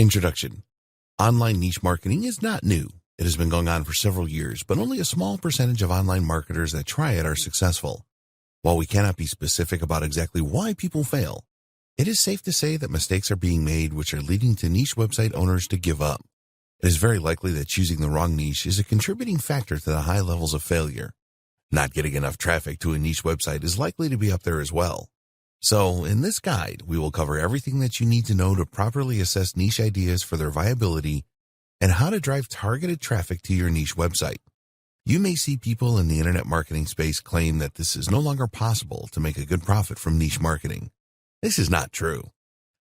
Introduction. Online niche marketing is not new. It has been going on for several years, but only a small percentage of online marketers that try it are successful. While we cannot be specific about exactly why people fail, it is safe to say that mistakes are being made which are leading to niche website owners to give up. It is very likely that choosing the wrong niche is a contributing factor to the high levels of failure. Not getting enough traffic to a niche website is likely to be up there as well. So, in this guide, we will cover everything that you need to know to properly assess niche ideas for their viability and how to drive targeted traffic to your niche website. You may see people in the internet marketing space claim that this is no longer possible to make a good profit from niche marketing. This is not true.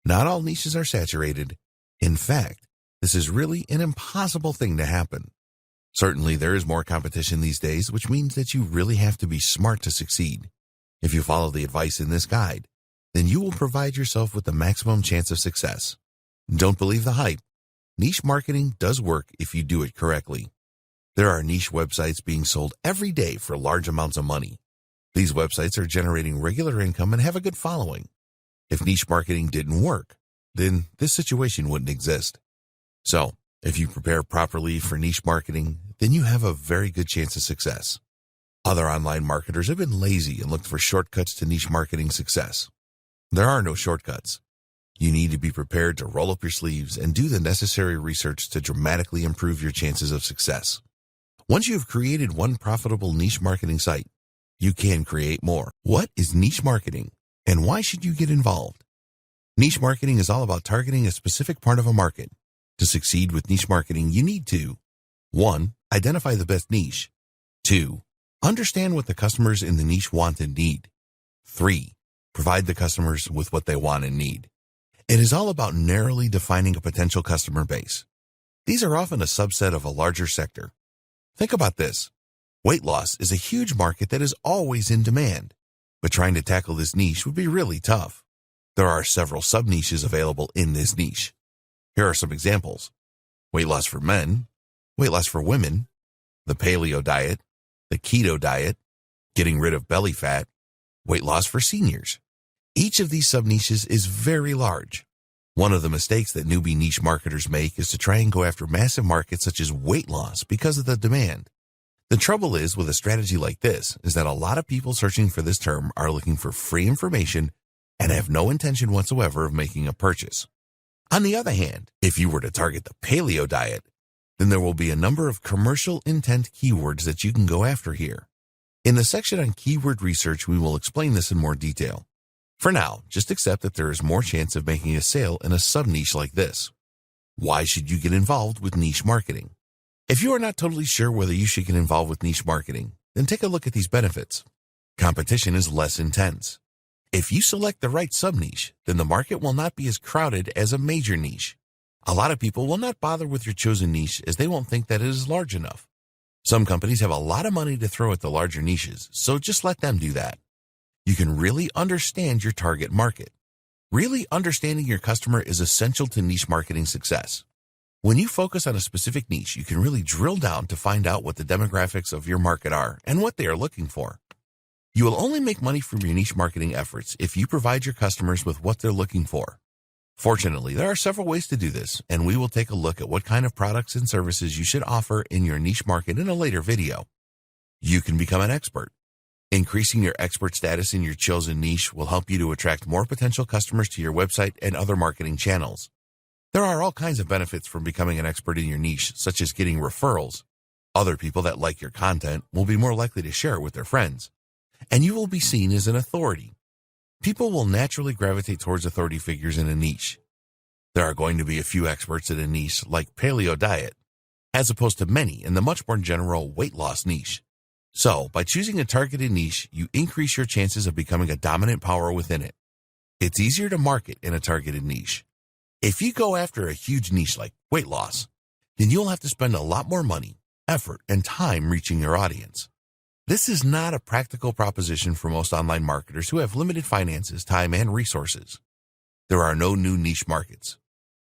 Not all niches are saturated. In fact, this is really an impossible thing to happen. Certainly, there is more competition these days, which means that you really have to be smart to succeed. If you follow the advice in this guide, then you will provide yourself with the maximum chance of success. Don't believe the hype. Niche marketing does work if you do it correctly. There are niche websites being sold every day for large amounts of money. These websites are generating regular income and have a good following. If niche marketing didn't work, then this situation wouldn't exist. So, if you prepare properly for niche marketing, then you have a very good chance of success. Other online marketers have been lazy and looked for shortcuts to niche marketing success. There are no shortcuts. You need to be prepared to roll up your sleeves and do the necessary research to dramatically improve your chances of success. Once you have created one profitable niche marketing site, you can create more. What is niche marketing, and why should you get involved? Niche marketing is all about targeting a specific part of a market. To succeed with niche marketing, you need to 1. Identify the best niche. 2. Understand what the customers in the niche want and need. 3. Provide the customers with what they want and need. It is all about narrowly defining a potential customer base. These are often a subset of a larger sector. Think about this. Weight loss is a huge market that is always in demand, but trying to tackle this niche would be really tough. There are several sub-niches available in this niche. Here are some examples. Weight loss for men, weight loss for women, the paleo diet, the keto diet, getting rid of belly fat, weight loss for seniors. Each of these sub-niches is very large. One of the mistakes that newbie niche marketers make is to try and go after massive markets such as weight loss because of the demand. The trouble is with a strategy like this is that a lot of people searching for this term are looking for free information and have no intention whatsoever of making a purchase. On the other hand, if you were to target the paleo diet, then there will be a number of commercial intent keywords that you can go after here. In the section on keyword research, we will explain this in more detail. For now, just accept that there is more chance of making a sale in a sub-niche like this. Why should you get involved with niche marketing? If you are not totally sure whether you should get involved with niche marketing, then take a look at these benefits. Competition is less intense. If you select the right sub-niche, then the market will not be as crowded as a major niche. A lot of people will not bother with your chosen niche as they won't think that it is large enough. Some companies have a lot of money to throw at the larger niches, so just let them do that. You can really understand your target market. Really understanding your customer is essential to niche marketing success. When you focus on a specific niche, you can really drill down to find out what the demographics of your market are and what they are looking for. You will only make money from your niche marketing efforts if you provide your customers with what they're looking for. Fortunately, there are several ways to do this, and we will take a look at what kind of products and services you should offer in your niche market in a later video. You can become an expert. Increasing your expert status in your chosen niche will help you to attract more potential customers to your website and other marketing channels. There are all kinds of benefits from becoming an expert in your niche, such as getting referrals. Other people that like your content will be more likely to share it with their friends, and you will be seen as an authority. People will naturally gravitate towards authority figures in a niche. There are going to be a few experts in a niche like paleo diet, as opposed to many in the much more general weight loss niche. So, by choosing a targeted niche, you increase your chances of becoming a dominant power within it. It's easier to market in a targeted niche. If you go after a huge niche like weight loss, then you'll have to spend a lot more money, effort, and time reaching your audience. This is not a practical proposition for most online marketers who have limited finances, time, and resources. There are no new niche markets.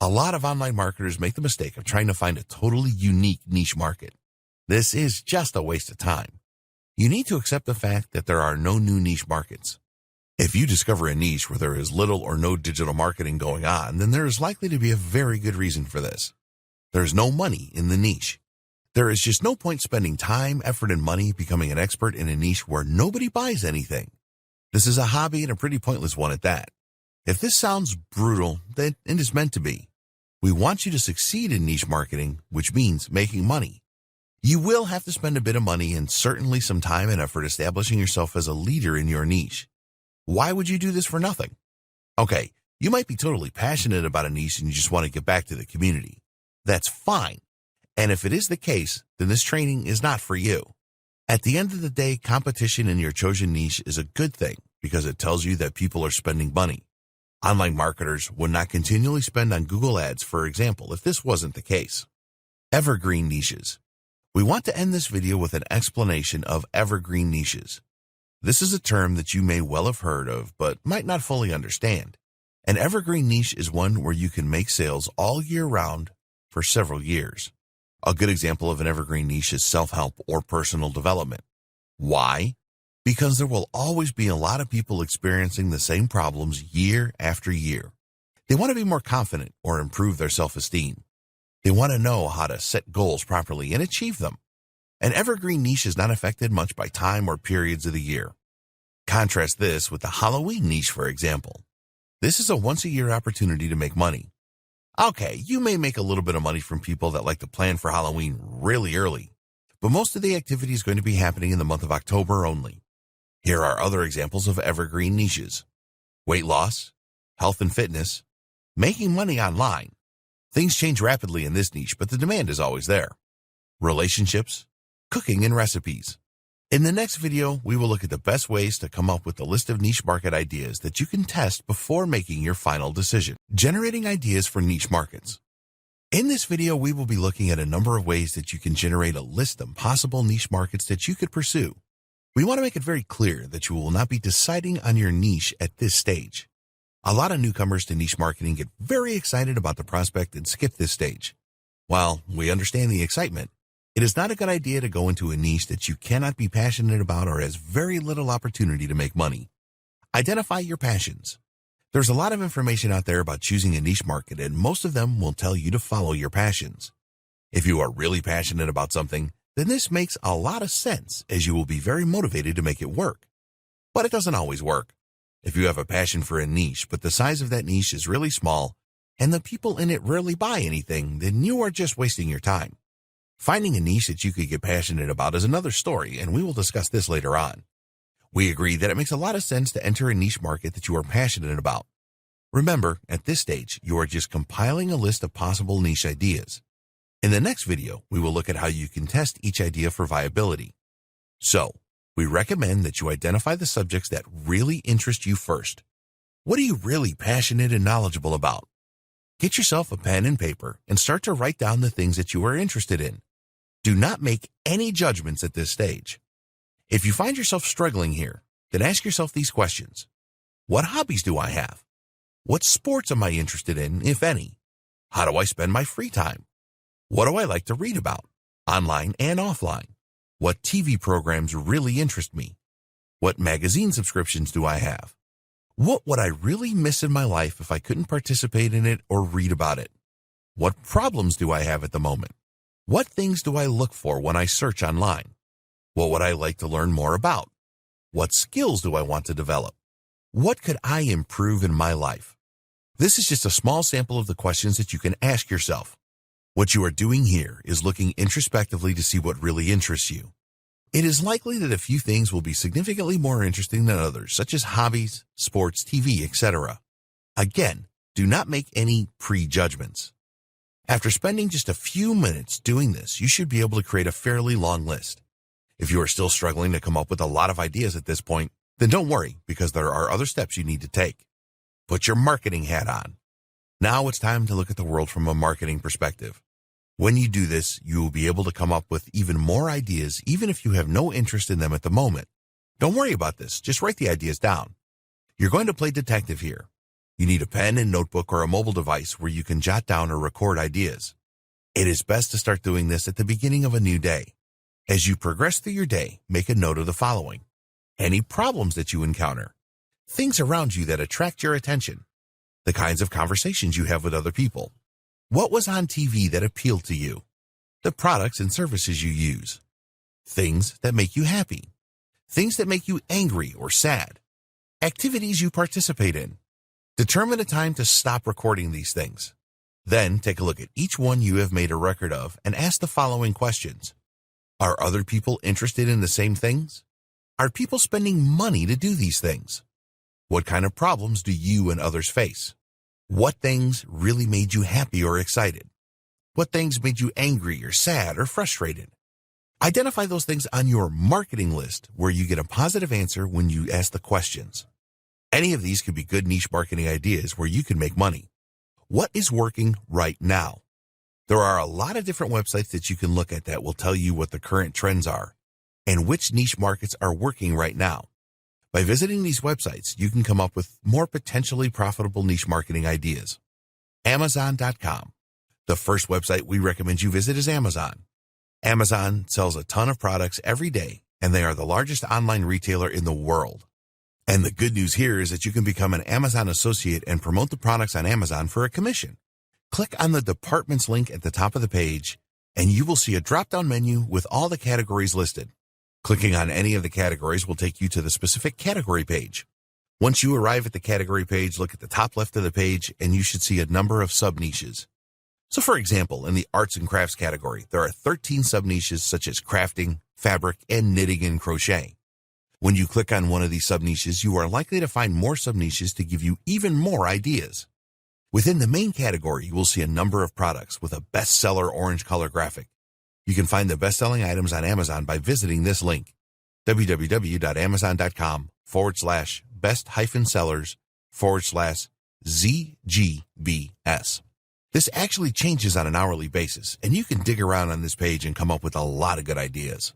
A lot of online marketers make the mistake of trying to find a totally unique niche market. This is just a waste of time. You need to accept the fact that there are no new niche markets. If you discover a niche where there is little or no digital marketing going on, then there is likely to be a very good reason for this. There's no money in the niche. There is just no point spending time, effort, and money becoming an expert in a niche where nobody buys anything. This is a hobby and a pretty pointless one at that. If this sounds brutal, then it is meant to be. We want you to succeed in niche marketing, which means making money. You will have to spend a bit of money and certainly some time and effort establishing yourself as a leader in your niche. Why would you do this for nothing? Okay, you might be totally passionate about a niche and you just want to get back to the community. That's fine. And if it is the case, then this training is not for you. At the end of the day, competition in your chosen niche is a good thing because it tells you that people are spending money. Online marketers would not continually spend on Google Ads, for example, if this wasn't the case. Evergreen niches. We want to end this video with an explanation of evergreen niches. This is a term that you may well have heard of, but might not fully understand. An evergreen niche is one where you can make sales all year round for several years. A good example of an evergreen niche is self-help or personal development. Why? Because there will always be a lot of people experiencing the same problems year after year. They want to be more confident or improve their self-esteem. They want to know how to set goals properly and achieve them. An evergreen niche is not affected much by time or periods of the year. Contrast this with the Halloween niche, for example. This is a once-a-year opportunity to make money. Okay, you may make a little bit of money from people that like to plan for Halloween really early, but most of the activity is going to be happening in the month of October only. Here are other examples of evergreen niches. Weight loss, health and fitness, making money online. Things change rapidly in this niche, but the demand is always there. Relationships, cooking, and recipes. In the next video, we will look at the best ways to come up with a list of niche market ideas that you can test before making your final decision. Generating ideas for niche markets. In this video, we will be looking at a number of ways that you can generate a list of possible niche markets that you could pursue. We want to make it very clear that you will not be deciding on your niche at this stage. A lot of newcomers to niche marketing get very excited about the prospect and skip this stage. While we understand the excitement, it is not a good idea to go into a niche that you cannot be passionate about or has very little opportunity to make money. Identify your passions. There's a lot of information out there about choosing a niche market, and most of them will tell you to follow your passions. If you are really passionate about something, then this makes a lot of sense as you will be very motivated to make it work. But it doesn't always work. If you have a passion for a niche, but the size of that niche is really small, and the people in it rarely buy anything, then you are just wasting your time. Finding a niche that you could get passionate about is another story, and we will discuss this later on. We agree that it makes a lot of sense to enter a niche market that you are passionate about. Remember, at this stage, you are just compiling a list of possible niche ideas. In the next video, we will look at how you can test each idea for viability. So, we recommend that you identify the subjects that really interest you first. What are you really passionate and knowledgeable about? Get yourself a pen and paper and start to write down the things that you are interested in. Do not make any judgments at this stage. If you find yourself struggling here, then ask yourself these questions. What hobbies do I have? What sports am I interested in, if any? How do I spend my free time? What do I like to read about, online and offline? What TV programs really interest me? What magazine subscriptions do I have? What would I really miss in my life if I couldn't participate in it or read about it? What problems do I have at the moment? What things do I look for when I search online? What would I like to learn more about? What skills do I want to develop? What could I improve in my life? This is just a small sample of the questions that you can ask yourself. What you are doing here is looking introspectively to see what really interests you. It is likely that a few things will be significantly more interesting than others, such as hobbies, sports, TV, etc. Again, do not make any prejudgments. After spending just a few minutes doing this, you should be able to create a fairly long list. If you are still struggling to come up with a lot of ideas at this point, then don't worry, because there are other steps you need to take. Put your marketing hat on. Now it's time to look at the world from a marketing perspective. When you do this, you will be able to come up with even more ideas, even if you have no interest in them at the moment. Don't worry about this, just write the ideas down. You're going to play detective here. You need a pen and notebook or a mobile device where you can jot down or record ideas. It is best to start doing this at the beginning of a new day. As you progress through your day, make a note of the following. Any problems that you encounter. things around you that attract your attention, the kinds of conversations you have with other people, what was on TV that appealed to you, the products and services you use, things that make you happy, things that make you angry or sad, activities you participate in. Determine a time to stop recording these things. Then take a look at each one you have made a record of and ask the following questions. Are other people interested in the same things? Are people spending money to do these things? What kind of problems do you and others face? What things really made you happy or excited? What things made you angry or sad or frustrated? Identify those things on your marketing list where you get a positive answer when you ask the questions. Any of these could be good niche marketing ideas where you can make money. What is working right now? There are a lot of different websites that you can look at that will tell you what the current trends are and which niche markets are working right now. By visiting these websites, you can come up with more potentially profitable niche marketing ideas. Amazon.com. The first website we recommend you visit is Amazon. Amazon sells a ton of products every day, and they are the largest online retailer in the world. And the good news here is that you can become an Amazon associate and promote the products on Amazon for a commission. Click on the departments link at the top of the page, and you will see a drop-down menu with all the categories listed. Clicking on any of the categories will take you to the specific category page. Once you arrive at the category page, look at the top left of the page, and you should see a number of sub-niches. So for example, in the arts and crafts category, there are 13 sub-niches such as crafting, fabric, and knitting and crochet. When you click on one of these sub-niches, you are likely to find more sub-niches to give you even more ideas. Within the main category, you will see a number of products with a bestseller orange color graphic. You can find the best-selling items on Amazon by visiting this link, www.amazon.com/best-sellers/ZGBS. This actually changes on an hourly basis, and you can dig around on this page and come up with a lot of good ideas.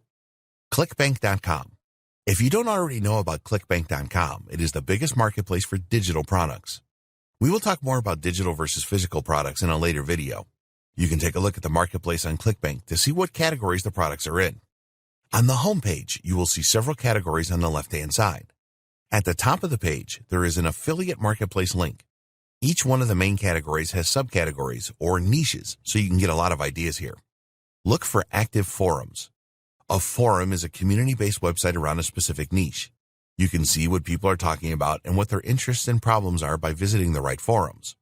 ClickBank.com. If you don't already know about ClickBank.com, it is the biggest marketplace for digital products. We will talk more about digital versus physical products in a later video. You can take a look at the marketplace on ClickBank to see what categories the products are in. On the home page, you will see several categories on the left-hand side. At the top of the page, there is an affiliate marketplace link. Each one of the main categories has subcategories or niches, so you can get a lot of ideas here. Look for active forums. A forum is a community-based website around a specific niche. You can see what people are talking about and what their interests and problems are by visiting the right forums.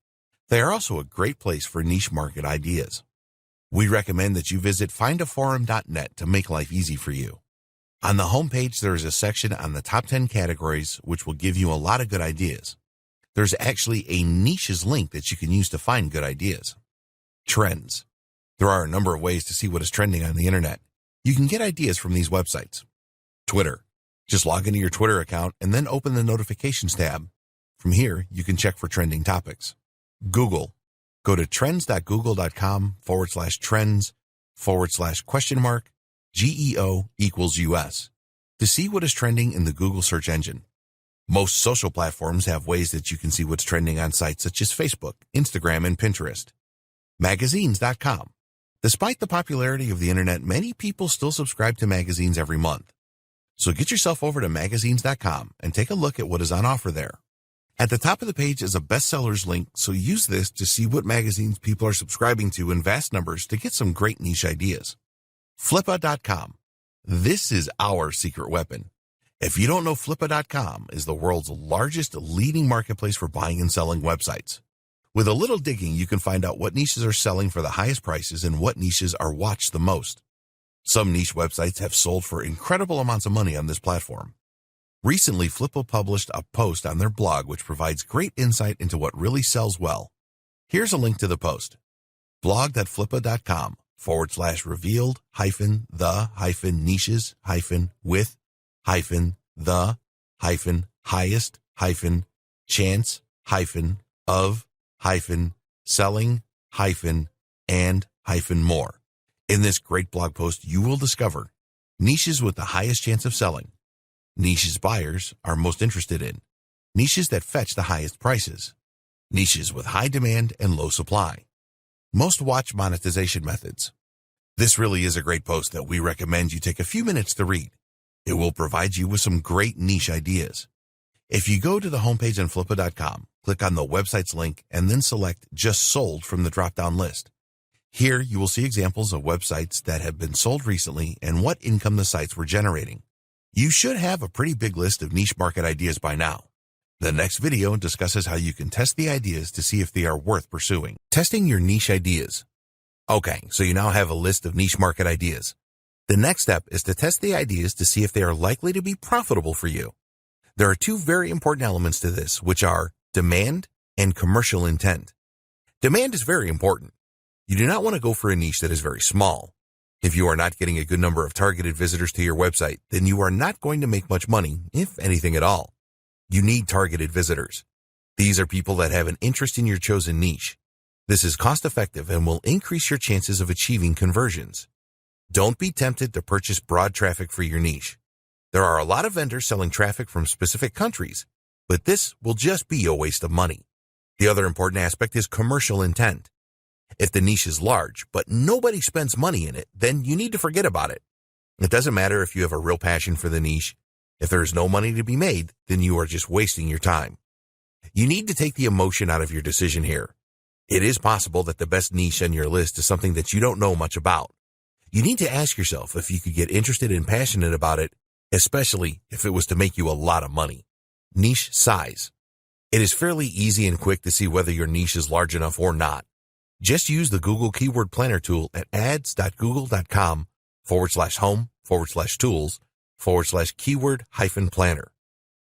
They are also a great place for niche market ideas. We recommend that you visit findaforum.net to make life easy for you. On the homepage, there is a section on the top 10 categories which will give you a lot of good ideas. There's actually a niches link that you can use to find good ideas. Trends. There are a number of ways to see what is trending on the internet. You can get ideas from these websites. Twitter. Just log into your Twitter account and then open the notifications tab. From here, you can check for trending topics. Google. Go to trends.google.com/trends/?GEO=US to see what is trending in the Google search engine. Most social platforms have ways that you can see what's trending on sites such as Facebook, Instagram, and Pinterest. Magazines.com. Despite the popularity of the internet, many people still subscribe to magazines every month. So get yourself over to magazines.com and take a look at what is on offer there. At the top of the page is a bestsellers link, so use this to see what magazines people are subscribing to in vast numbers to get some great niche ideas. Flippa.com. This is our secret weapon. If you don't know, Flippa.com is the world's largest leading marketplace for buying and selling websites. With a little digging, you can find out what niches are selling for the highest prices and what niches are watched the most. Some niche websites have sold for incredible amounts of money on this platform. Recently, Flippa published a post on their blog which provides great insight into what really sells well. Here's a link to the post. blog.flippa.com/revealed-the-highest-with-highest-highest-selling-of-and-more. In this great blog post, you will discover niches with the highest chance of selling, niches buyers are most interested in, niches that fetch the highest prices, niches with high demand and low supply, most watched monetization methods. This really is a great post that we recommend you take a few minutes to read. It will provide you with some great niche ideas. If you go to the homepage on Flippa.com, click on the website's link, and then select Just Sold from the drop-down list. Here, you will see examples of websites that have been sold recently and what income the sites were generating. You should have a pretty big list of niche market ideas by now. The next video discusses how you can test the ideas to see if they are worth pursuing. Testing your niche ideas. Okay, so you now have a list of niche market ideas. The next step is to test the ideas to see if they are likely to be profitable for you. There are two very important elements to this, which are demand and commercial intent. Demand is very important. You do not want to go for a niche that is very small. If you are not getting a good number of targeted visitors to your website, then you are not going to make much money, if anything at all. You need targeted visitors. These are people that have an interest in your chosen niche. This is cost-effective and will increase your chances of achieving conversions. Don't be tempted to purchase broad traffic for your niche. There are a lot of vendors selling traffic from specific countries, but this will just be a waste of money. The other important aspect is commercial intent. If the niche is large, but nobody spends money in it, then you need to forget about it. It doesn't matter if you have a real passion for the niche. If there is no money to be made, then you are just wasting your time. You need to take the emotion out of your decision here. It is possible that the best niche on your list is something that you don't know much about. You need to ask yourself if you could get interested and passionate about it, especially if it was to make you a lot of money. Niche size. It is fairly easy and quick to see whether your niche is large enough or not. Just use the Google Keyword Planner tool at ads.google.com/home/tools/keyword-planner.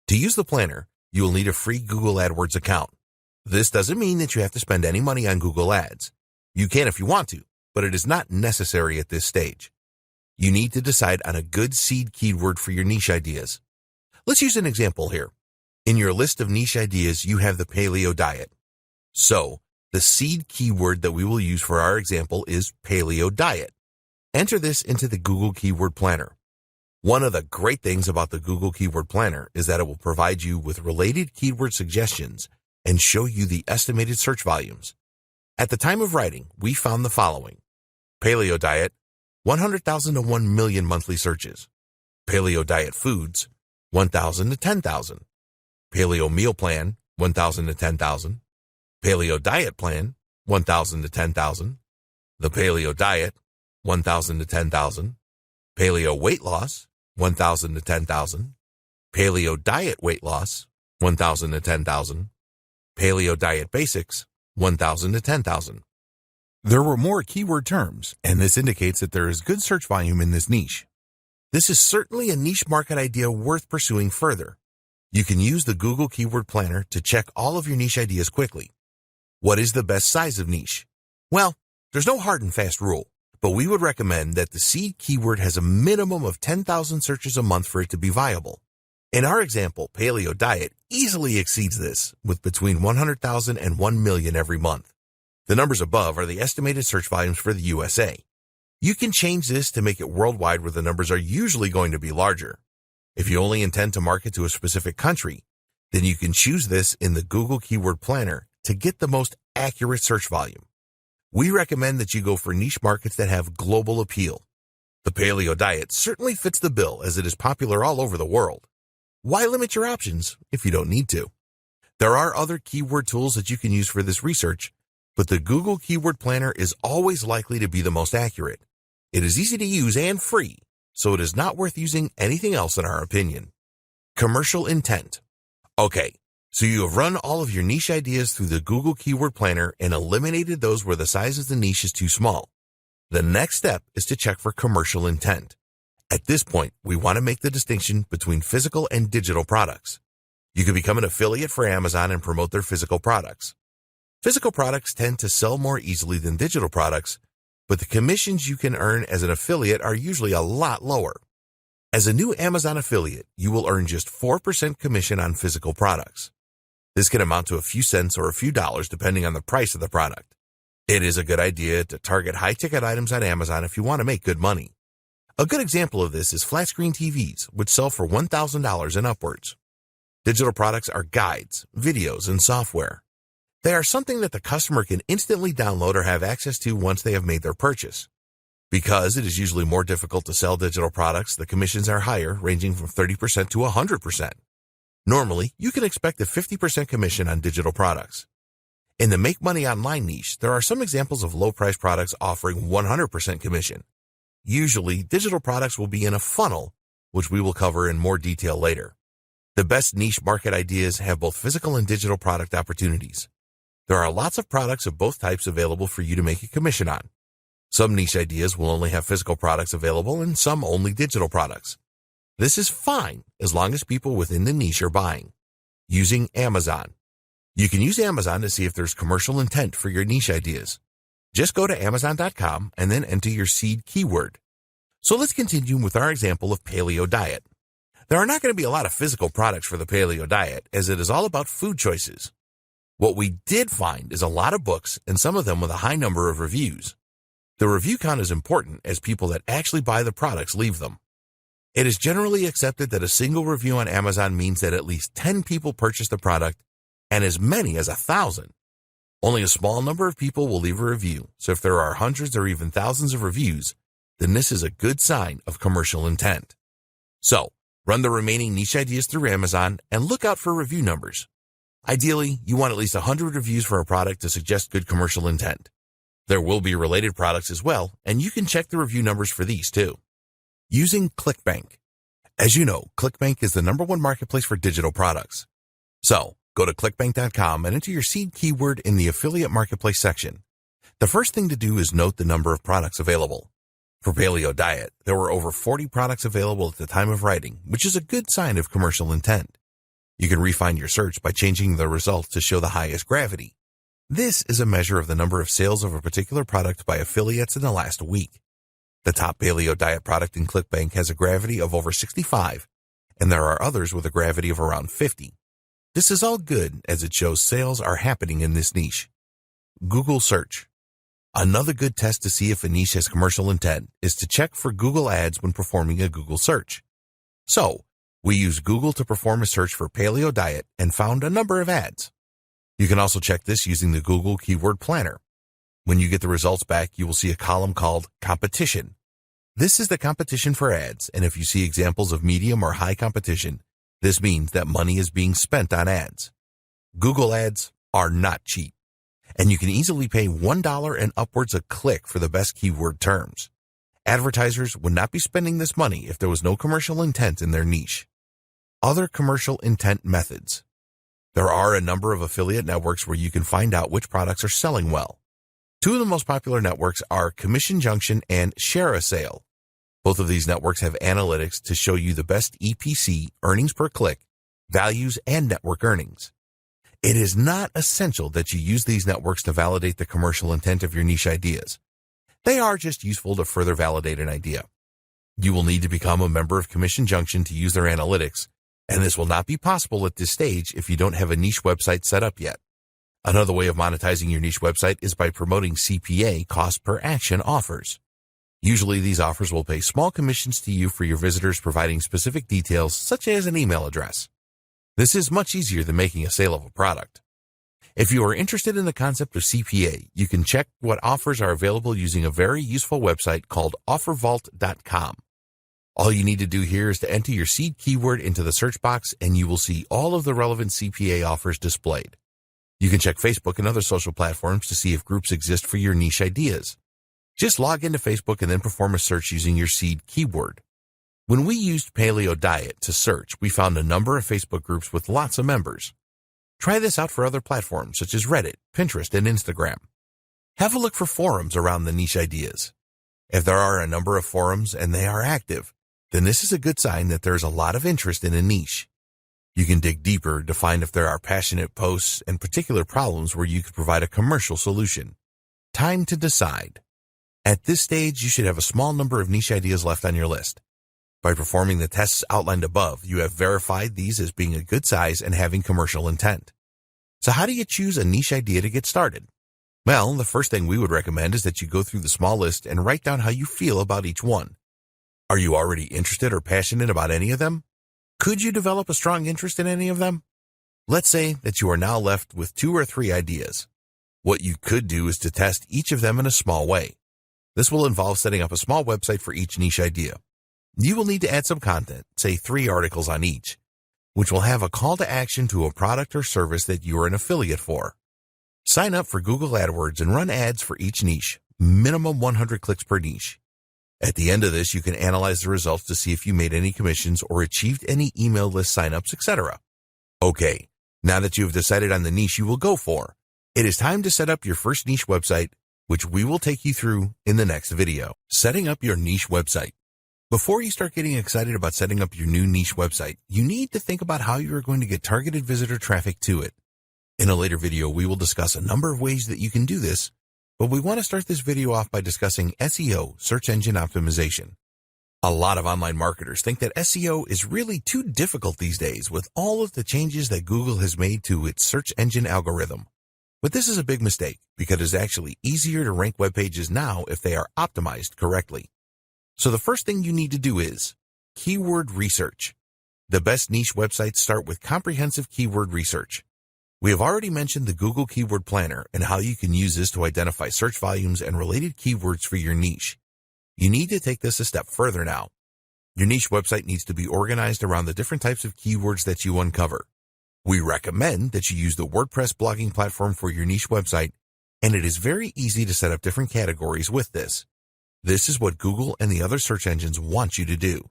To use the planner, you will need a free Google AdWords account. This doesn't mean that you have to spend any money on Google Ads. You can if you want to, but it is not necessary at this stage. You need to decide on a good seed keyword for your niche ideas. Let's use an example here. In your list of niche ideas, you have the paleo diet. So, the seed keyword that we will use for our example is paleo diet. Enter this into the Google Keyword Planner. One of the great things about the Google Keyword Planner is that it will provide you with related keyword suggestions and show you the estimated search volumes. At the time of writing, we found the following. Paleo diet, 100,000 to 1 million monthly searches. Paleo diet foods, 1,000 to 10,000. Paleo meal plan, 1,000 to 10,000. Paleo diet plan, 1,000 to 10,000. The paleo diet, 1,000 to 10,000. Paleo weight loss, 1,000 to 10,000. Paleo diet weight loss, 1,000 to 10,000. Paleo diet basics, 1,000 to 10,000. There were more keyword terms, and this indicates that there is good search volume in this niche. This is certainly a niche market idea worth pursuing further. You can use the Google Keyword Planner to check all of your niche ideas quickly. What is the best size of niche? Well, there's no hard and fast rule, but we would recommend that the seed keyword has a minimum of 10,000 searches a month for it to be viable. In our example, paleo diet easily exceeds this, with between 100,000 and 1 million every month. The numbers above are the estimated search volumes for the USA. You can change this to make it worldwide, where the numbers are usually going to be larger. If you only intend to market to a specific country, then you can choose this in the Google Keyword Planner to get the most accurate search volume. We recommend that you go for niche markets that have global appeal. The paleo diet certainly fits the bill, as it is popular all over the world. Why limit your options if you don't need to? There are other keyword tools that you can use for this research, but the Google Keyword Planner is always likely to be the most accurate. It is easy to use and free, so it is not worth using anything else in our opinion. Commercial intent. Okay, so you have run all of your niche ideas through the Google Keyword Planner and eliminated those where the size of the niche is too small. The next step is to check for commercial intent. At this point, we want to make the distinction between physical and digital products. You can become an affiliate for Amazon and promote their physical products. Physical products tend to sell more easily than digital products, but the commissions you can earn as an affiliate are usually a lot lower. As a new Amazon affiliate, you will earn just 4% commission on physical products. This can amount to a few cents or a few dollars depending on the price of the product. It is a good idea to target high-ticket items on Amazon if you want to make good money. A good example of this is flat-screen TVs, which sell for $1,000 and upwards. Digital products are guides, videos, and software. They are something that the customer can instantly download or have access to once they have made their purchase. Because it is usually more difficult to sell digital products, the commissions are higher, ranging from 30% to 100%. Normally, you can expect a 50% commission on digital products. In the Make Money Online niche, there are some examples of low-price products offering 100% commission. Usually, digital products will be in a funnel, which we will cover in more detail later. The best niche market ideas have both physical and digital product opportunities. There are lots of products of both types available for you to make a commission on. Some niche ideas will only have physical products available and some only digital products. This is fine as long as people within the niche are buying. Using Amazon. You can use Amazon to see if there's commercial intent for your niche ideas. Just go to Amazon.com and then enter your seed keyword. So let's continue with our example of paleo diet. There are not going to be a lot of physical products for the paleo diet, as it is all about food choices. What we did find is a lot of books, and some of them with a high number of reviews. The review count is important as people that actually buy the products leave them. It is generally accepted that a single review on Amazon means that at least 10 people purchase the product and as many as 1,000. Only a small number of people will leave a review, so if there are hundreds or even thousands of reviews, then this is a good sign of commercial intent. So, run the remaining niche ideas through Amazon and look out for review numbers. Ideally, you want at least 100 reviews for a product to suggest good commercial intent. There will be related products as well, and you can check the review numbers for these too. Using ClickBank. As you know, ClickBank is the #1 marketplace for digital products. So, go to clickbank.com and enter your seed keyword in the affiliate marketplace section. The first thing to do is note the number of products available. For paleo diet, there were over 40 products available at the time of writing, which is a good sign of commercial intent. You can refine your search by changing the results to show the highest gravity. This is a measure of the number of sales of a particular product by affiliates in the last week. The top paleo diet product in ClickBank has a gravity of over 65, and there are others with a gravity of around 50. This is all good as it shows sales are happening in this niche. Google search. Another good test to see if a niche has commercial intent is to check for Google ads when performing a Google search. So, we used Google to perform a search for paleo diet and found a number of ads. You can also check this using the Google Keyword Planner. When you get the results back, you will see a column called Competition. This is the competition for ads, and if you see examples of medium or high competition, this means that money is being spent on ads. Google ads are not cheap, and you can easily pay $1 and upwards a click for the best keyword terms. Advertisers would not be spending this money if there was no commercial intent in their niche. Other commercial intent methods. There are a number of affiliate networks where you can find out which products are selling well. Two of the most popular networks are Commission Junction and Share a Sale. Both of these networks have analytics to show you the best EPC, earnings per click, values, and network earnings. It is not essential that you use these networks to validate the commercial intent of your niche ideas. They are just useful to further validate an idea. You will need to become a member of Commission Junction to use their analytics, and this will not be possible at this stage if you don't have a niche website set up yet. Another way of monetizing your niche website is by promoting CPA, cost per action offers. Usually these offers will pay small commissions to you for your visitors providing specific details such as an email address. This is much easier than making a sale of a product. If you are interested in the concept of CPA, you can check what offers are available using a very useful website called offervault.com. All you need to do here is to enter your seed keyword into the search box and you will see all of the relevant CPA offers displayed. You can check Facebook and other social platforms to see if groups exist for your niche ideas. Just log into Facebook and then perform a search using your seed keyword. When we used paleo diet to search, we found a number of Facebook groups with lots of members. Try this out for other platforms such as Reddit, Pinterest, and Instagram. Have a look for forums around the niche ideas. If there are a number of forums and they are active, then this is a good sign that there is a lot of interest in a niche. You can dig deeper to find if there are passionate posts and particular problems where you could provide a commercial solution. Time to decide. At this stage, you should have a small number of niche ideas left on your list. By performing the tests outlined above, you have verified these as being a good size and having commercial intent. So how do you choose a niche idea to get started? Well, the first thing we would recommend is that you go through the small list and write down how you feel about each one. Are you already interested or passionate about any of them? Could you develop a strong interest in any of them? Let's say that you are now left with 2 or 3 ideas. What you could do is to test each of them in a small way. This will involve setting up a small website for each niche idea. You will need to add some content, say 3 articles on each. which will have a call to action to a product or service that you are an affiliate for. Sign up for Google AdWords and run ads for each niche, minimum 100 clicks per niche. At the end of this, you can analyze the results to see if you made any commissions or achieved any email list signups, etc. Okay, now that you have decided on the niche you will go for, it is time to set up your first niche website, which we will take you through in the next video. Setting up your niche website. Before you start getting excited about setting up your new niche website, you need to think about how you are going to get targeted visitor traffic to it. In a later video, we will discuss a number of ways that you can do this, but we want to start this video off by discussing SEO, search engine optimization. A lot of online marketers think that SEO is really too difficult these days with all of the changes that Google has made to its search engine algorithm. But this is a big mistake because it is actually easier to rank web pages now if they are optimized correctly. So the first thing you need to do is keyword research. The best niche websites start with comprehensive keyword research. We have already mentioned the Google Keyword Planner and how you can use this to identify search volumes and related keywords for your niche. You need to take this a step further now. Your niche website needs to be organized around the different types of keywords that you uncover. We recommend that you use the WordPress blogging platform for your niche website, and it is very easy to set up different categories with this. This is what Google and the other search engines want you to do.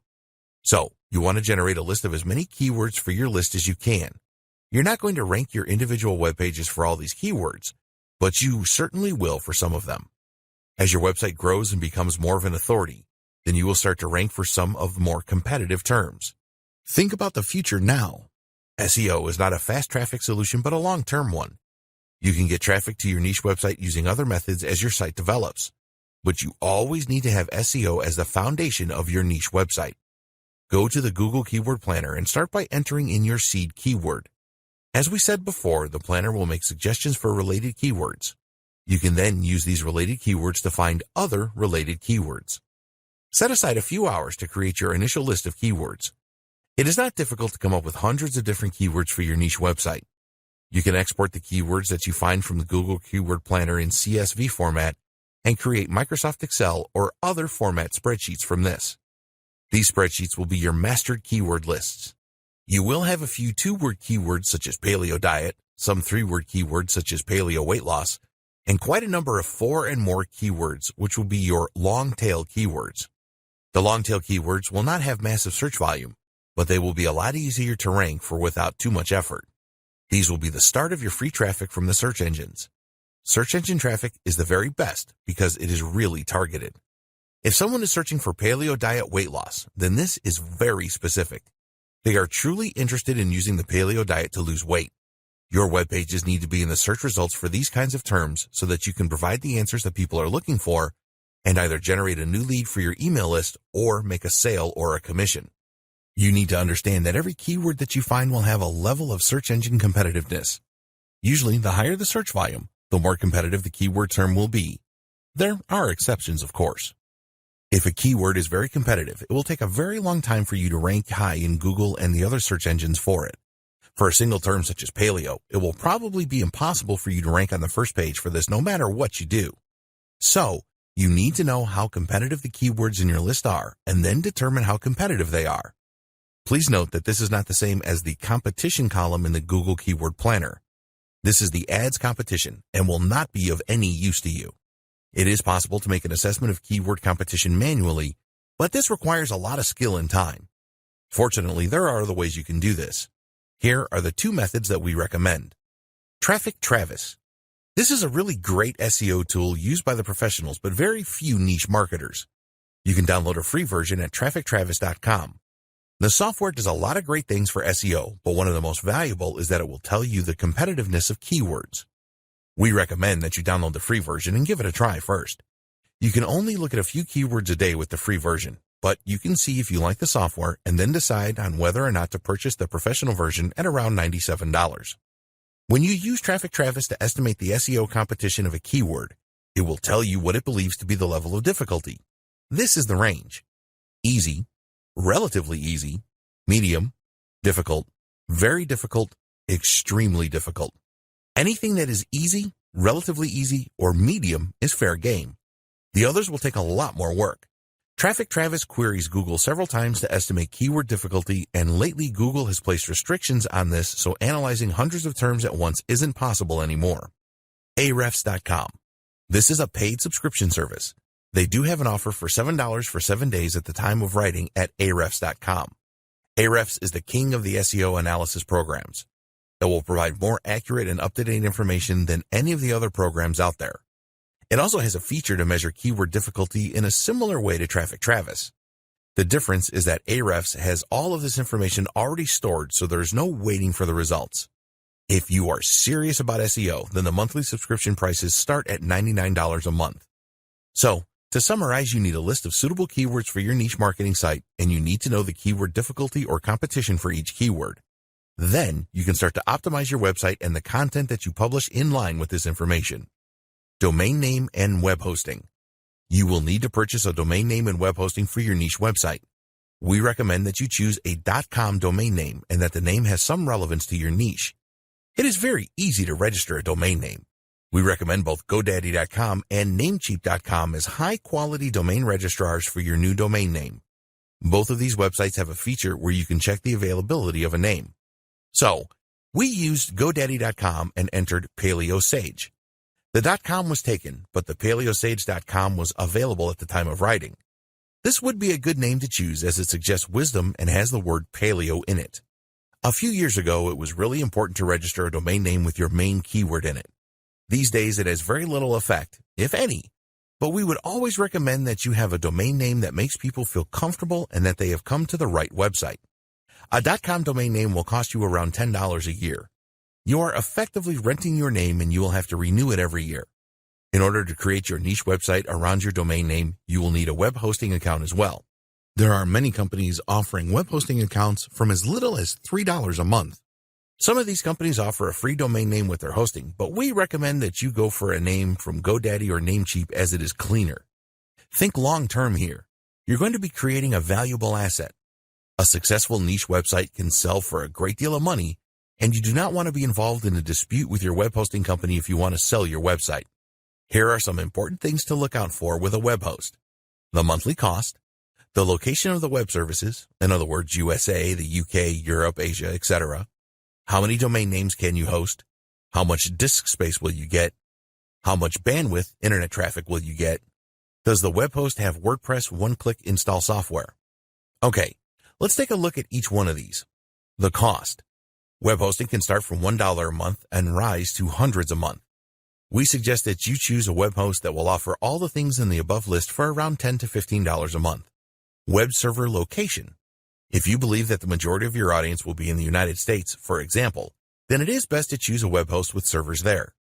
So, you want to generate a list of as many keywords for your list as you can. You're not going to rank your individual web pages for all these keywords, but you certainly will for some of them. As your website grows and becomes more of an authority, then you will start to rank for some of the more competitive terms. Think about the future now. SEO is not a fast traffic solution, but a long-term one. You can get traffic to your niche website using other methods as your site develops, but you always need to have SEO as the foundation of your niche website. Go to the Google Keyword Planner and start by entering in your seed keyword. As we said before, the planner will make suggestions for related keywords. You can then use these related keywords to find other related keywords. Set aside a few hours to create your initial list of keywords. It is not difficult to come up with hundreds of different keywords for your niche website. You can export the keywords that you find from the Google Keyword Planner in CSV format and create Microsoft Excel or other format spreadsheets from this. These spreadsheets will be your mastered keyword lists. You will have a few two-word keywords such as paleo diet, some three-word keywords such as paleo weight loss, and quite a number of 4 and more keywords, which will be your long-tail keywords. The long-tail keywords will not have massive search volume, but they will be a lot easier to rank for without too much effort. These will be the start of your free traffic from the search engines. Search engine traffic is the very best because it is really targeted. If someone is searching for paleo diet weight loss, then this is very specific. They are truly interested in using the paleo diet to lose weight. Your web pages need to be in the search results for these kinds of terms so that you can provide the answers that people are looking for and either generate a new lead for your email list or make a sale or a commission. You need to understand that every keyword that you find will have a level of search engine competitiveness. Usually, the higher the search volume, the more competitive the keyword term will be. There are exceptions, of course. If a keyword is very competitive, it will take a very long time for you to rank high in Google and the other search engines for it. For a single term such as paleo, it will probably be impossible for you to rank on the first page for this no matter what you do. So, you need to know how competitive the keywords in your list are and then determine how competitive they are. Please note that this is not the same as the competition column in the Google Keyword Planner. This is the ads competition and will not be of any use to you. It is possible to make an assessment of keyword competition manually, but this requires a lot of skill and time. Fortunately, there are other ways you can do this. Here are the 2 methods that we recommend. Traffic Travis. This is a really great SEO tool used by the professionals, but very few niche marketers. You can download a free version at traffictravis.com. The software does a lot of great things for SEO, but one of the most valuable is that it will tell you the competitiveness of keywords. We recommend that you download the free version and give it a try first. You can only look at a few keywords a day with the free version, but you can see if you like the software and then decide on whether or not to purchase the professional version at around $97. When you use Traffic Travis to estimate the SEO competition of a keyword, it will tell you what it believes to be the level of difficulty. This is the range: easy, relatively easy, medium, difficult, very difficult, extremely difficult. Anything that is easy, relatively easy, or medium is fair game. The others will take a lot more work. Traffic Travis queries Google several times to estimate keyword difficulty, and lately Google has placed restrictions on this, so analyzing hundreds of terms at once isn't possible anymore. Ahrefs.com. This is a paid subscription service. They do have an offer for $7 for 7 days at the time of writing at Ahrefs.com. Ahrefs is the king of the SEO analysis programs. It will provide more accurate and up-to-date information than any of the other programs out there. It also has a feature to measure keyword difficulty in a similar way to Traffic Travis. The difference is that Ahrefs has all of this information already stored, so there's no waiting for the results. If you are serious about SEO, then the monthly subscription prices start at $99 a month. So, to summarize, you need a list of suitable keywords for your niche marketing site, and you need to know the keyword difficulty or competition for each keyword. Then, you can start to optimize your website and the content that you publish in line with this information. Domain name and web hosting. You will need to purchase a domain name and web hosting for your niche website. We recommend that you choose a .com domain name and that the name has some relevance to your niche. It is very easy to register a domain name. We recommend both GoDaddy.com and Namecheap.com as high-quality domain registrars for your new domain name. Both of these websites have a feature where you can check the availability of a name. So, we used GoDaddy.com and entered PaleoSage. The .com was taken, but the PaleoSage.com was available at the time of writing. This would be a good name to choose as it suggests wisdom and has the word paleo in it. A few years ago, it was really important to register a domain name with your main keyword in it. These days, it has very little effect, if any, but we would always recommend that you have a domain name that makes people feel comfortable and that they have come to the right website. A .com domain name will cost you around $10 a year. You are effectively renting your name and you will have to renew it every year. In order to create your niche website around your domain name, you will need a web hosting account as well. There are many companies offering web hosting accounts from as little as $3 a month. Some of these companies offer a free domain name with their hosting, but we recommend that you go for a name from GoDaddy or Namecheap as it is cleaner. Think long-term here. You're going to be creating a valuable asset. A successful niche website can sell for a great deal of money, and you do not want to be involved in a dispute with your web hosting company if you want to sell your website. Here are some important things to look out for with a web host. The monthly cost, the location of the web services, in other words, USA, the UK, Europe, Asia, etc. How many domain names can you host? How much disk space will you get? How much bandwidth, internet traffic will you get? Does the web host have WordPress one-click install software? Okay, let's take a look at each one of these. The cost. Web hosting can start from $1 a month and rise to hundreds a month. We suggest that you choose a web host that will offer all the things in the above list for around $10 to $15 a month. Web server location. If you believe that the majority of your audience will be in the United States, for example, then it is best to choose a web host with servers there.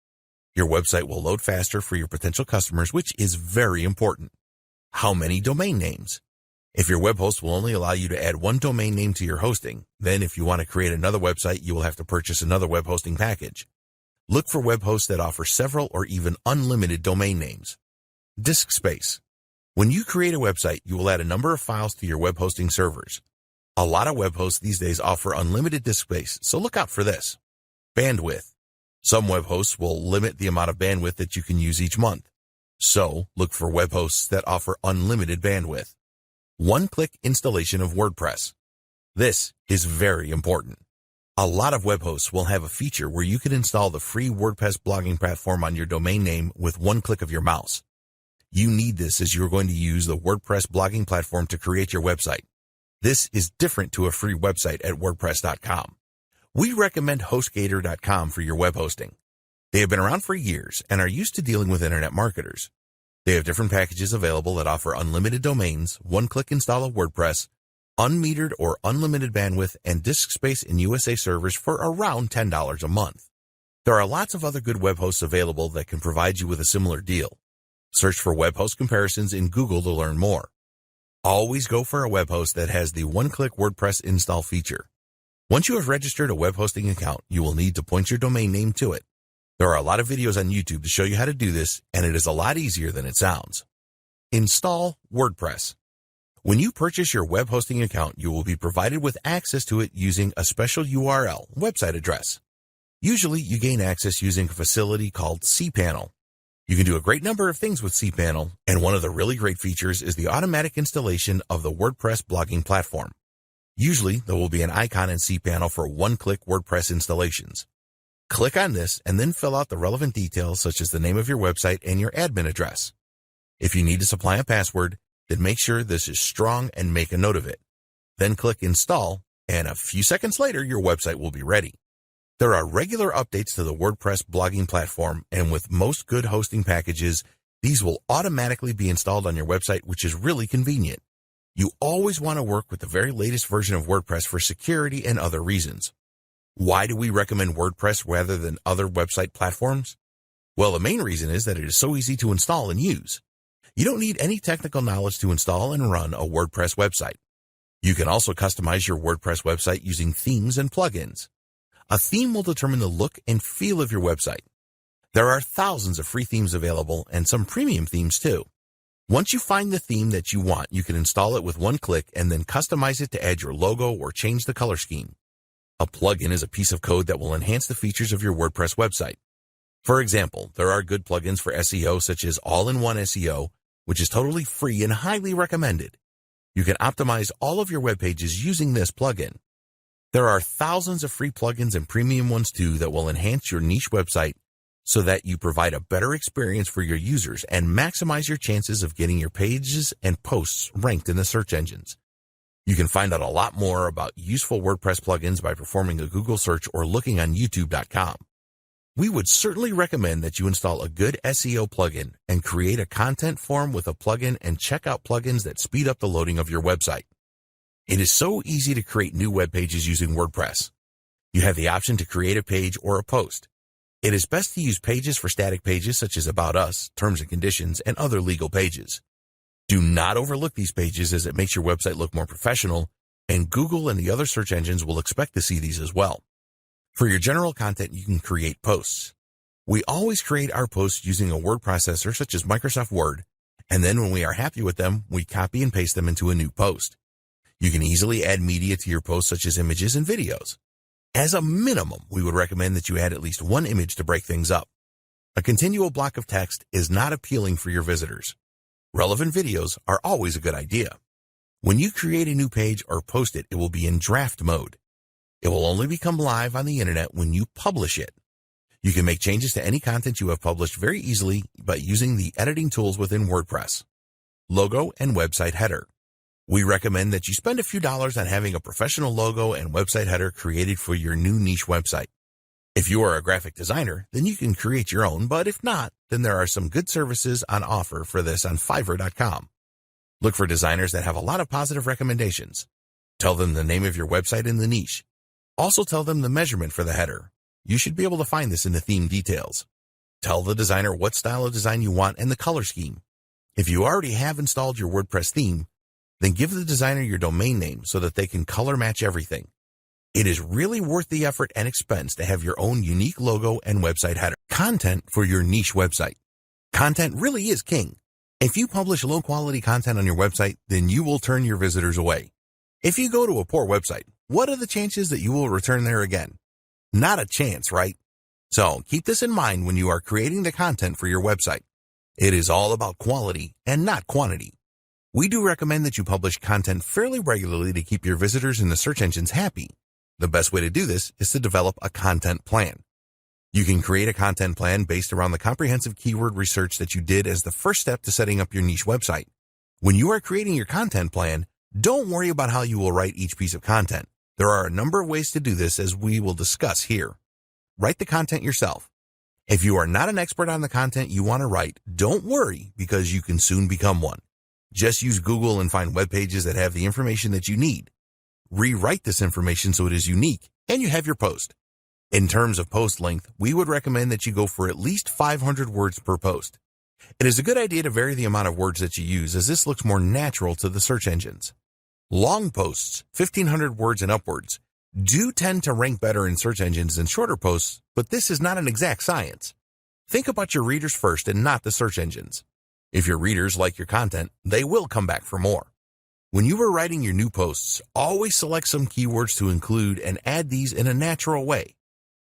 Your website will load faster for your potential customers, which is very important. How many domain names? If your web host will only allow you to add one domain name to your hosting, then if you want to create another website, you will have to purchase another web hosting package. Look for web hosts that offer several or even unlimited domain names. Disk space. When you create a website, you will add a number of files to your web hosting servers. A lot of web hosts these days offer unlimited disk space, so look out for this. Bandwidth. Some web hosts will limit the amount of bandwidth that you can use each month. So, look for web hosts that offer unlimited bandwidth. One-click installation of WordPress. This is very important. A lot of web hosts will have a feature where you can install the free WordPress blogging platform on your domain name with one click of your mouse. You need this as you're going to use the WordPress blogging platform to create your website. This is different to a free website at WordPress.com. We recommend HostGator.com for your web hosting. They have been around for years and are used to dealing with internet marketers. They have different packages available that offer unlimited domains, one-click install of WordPress, unmetered or unlimited bandwidth, and disk space in USA servers for around $10 a month. There are lots of other good web hosts available that can provide you with a similar deal. Search for web host comparisons in Google to learn more. Always go for a web host that has the one-click WordPress install feature. Once you have registered a web hosting account, you will need to point your domain name to it. There are a lot of videos on YouTube to show you how to do this, and it is a lot easier than it sounds. Install WordPress. When you purchase your web hosting account, you will be provided with access to it using a special URL, website address. Usually, you gain access using a facility called cPanel. You can do a great number of things with cPanel, and one of the really great features is the automatic installation of the WordPress blogging platform. Usually, there will be an icon in cPanel for one-click WordPress installations. Click on this and then fill out the relevant details such as the name of your website and your admin address. If you need to supply a password, then make sure this is strong and make a note of it. Then click Install, and a few seconds later, your website will be ready. There are regular updates to the WordPress blogging platform, and with most good hosting packages, these will automatically be installed on your website, which is really convenient. You always want to work with the very latest version of WordPress for security and other reasons. Why do we recommend WordPress rather than other website platforms? Well, the main reason is that it is so easy to install and use. You don't need any technical knowledge to install and run a WordPress website. You can also customize your WordPress website using themes and plugins. A theme will determine the look and feel of your website. There are thousands of free themes available and some premium themes too. Once you find the theme that you want, you can install it with one click and then customize it to add your logo or change the color scheme. A plugin is a piece of code that will enhance the features of your WordPress website. For example, there are good plugins for SEO such as All-in-One SEO, which is totally free and highly recommended. You can optimize all of your web pages using this plugin. There are thousands of free plugins and premium ones too that will enhance your niche website so that you provide a better experience for your users and maximize your chances of getting your pages and posts ranked in the search engines. You can find out a lot more about useful WordPress plugins by performing a Google search or looking on youtube.com. We would certainly recommend that you install a good SEO plugin and create a content form with a plugin and check out plugins that speed up the loading of your website. It is so easy to create new web pages using WordPress. You have the option to create a page or a post. It is best to use pages for static pages such as About Us, Terms and Conditions, and other legal pages. Do not overlook these pages as it makes your website look more professional, and Google and the other search engines will expect to see these as well. For your general content, you can create posts. We always create our posts using a word processor such as Microsoft Word, and then when we are happy with them, we copy and paste them into a new post. You can easily add media to your posts such as images and videos. As a minimum, we would recommend that you add at least one image to break things up. A continual block of text is not appealing for your visitors. Relevant videos are always a good idea. When you create a new page or post it, it will be in draft mode. It will only become live on the internet when you publish it. You can make changes to any content you have published very easily by using the editing tools within WordPress. Logo and website header. We recommend that you spend a few dollars on having a professional logo and website header created for your new niche website. If you are a graphic designer, then you can create your own, but if not, then there are some good services on offer for this on Fiverr.com. Look for designers that have a lot of positive recommendations. Tell them the name of your website and the niche. Also tell them the measurement for the header. You should be able to find this in the theme details. Tell the designer what style of design you want and the color scheme. If you already have installed your WordPress theme, then give the designer your domain name so that they can color match everything. It is really worth the effort and expense to have your own unique logo and website header. Content for your niche website. Content really is king. If you publish low-quality content on your website, then you will turn your visitors away. If you go to a poor website, what are the chances that you will return there again? Not a chance, right? So keep this in mind when you are creating the content for your website. It is all about quality and not quantity. We do recommend that you publish content fairly regularly to keep your visitors in the search engines happy. The best way to do this is to develop a content plan. You can create a content plan based around the comprehensive keyword research that you did as the first step to setting up your niche website. When you are creating your content plan, don't worry about how you will write each piece of content. There are a number of ways to do this as we will discuss here. Write the content yourself. If you are not an expert on the content you want to write, don't worry because you can soon become one. Just use Google and find web pages that have the information that you need. Rewrite this information so it is unique, and you have your post. In terms of post length, we would recommend that you go for at least 500 words per post. It is a good idea to vary the amount of words that you use as this looks more natural to the search engines. Long posts, 1,500 words and upwards, do tend to rank better in search engines than shorter posts, but this is not an exact science. Think about your readers first and not the search engines. If your readers like your content, they will come back for more. When you are writing your new posts, always select some keywords to include and add these in a natural way.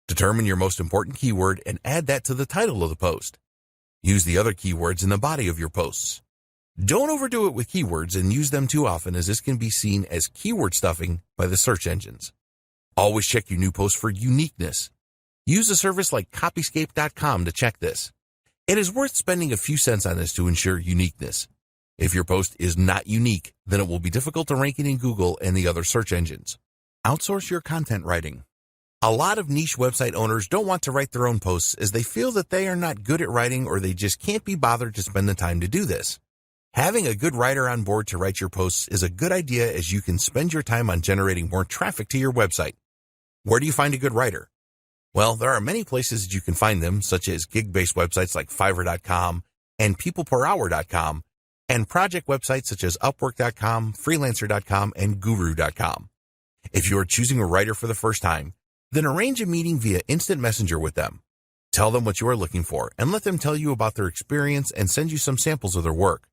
Determine your most important keyword and add that to the title of the post. Use the other keywords in the body of your posts. Don't overdo it with keywords and use them too often, as this can be seen as keyword stuffing by the search engines. Always check your new posts for uniqueness. Use a service like Copyscape.com to check this. It is worth spending a few cents on this to ensure uniqueness. If your post is not unique, then it will be difficult to rank it in Google and the other search engines. Outsource your content writing. A lot of niche website owners don't want to write their own posts as they feel that they are not good at writing, or they just can't be bothered to spend the time to do this. Having a good writer on board to write your posts is a good idea, as you can spend your time on generating more traffic to your website. Where do you find a good writer? Well, there are many places that you can find them, such as gig-based websites like Fiverr.com and PeoplePerHour.com, and project websites such as Upwork.com, Freelancer.com, and Guru.com. If you are choosing a writer for the first time, then arrange a meeting via instant messenger with them. Tell them what you are looking for and let them tell you about their experience and send you some samples of their work.